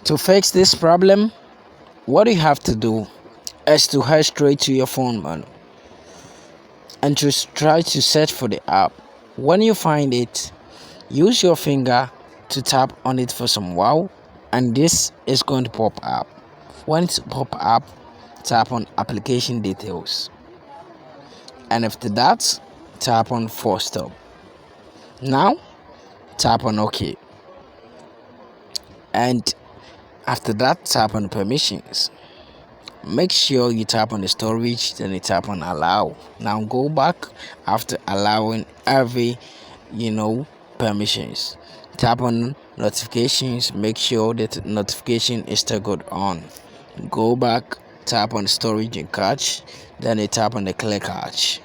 To fix this problem, what you have to do is to head straight to your phone menu and just try to search for the app. When you find it, use your finger to tap on it for some while, and this is going to pop up. When it pop up, tap on application details, and after that, tap on force stop. Now tap on OK, and after that, tap on permissions. Make sure you tap on the storage, then you tap on allow. Now go back after allowing every permissions. Tap on notifications. Make sure that notification is toggled on. Go back, tap on storage and cache, then you tap on the clear cache.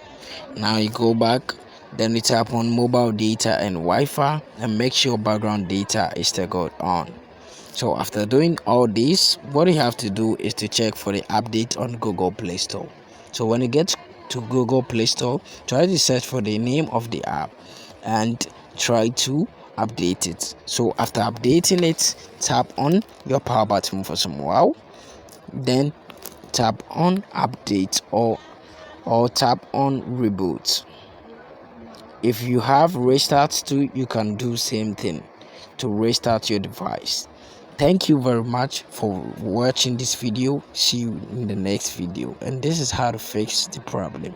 Now you go back, then you tap on mobile data and Wi-Fi, and make sure background data is toggled on. So after doing all this, what you have to do is to check for the update on Google Play Store. So when you get to Google Play Store, try to search for the name of the app and try to update it. So after updating it, tap on your power button for some while, then tap on update or tap on reboot. If you have restart too, you can do same thing to restart your device. Thank you very much for watching this video. See you in the next video, and this is how to fix the problem.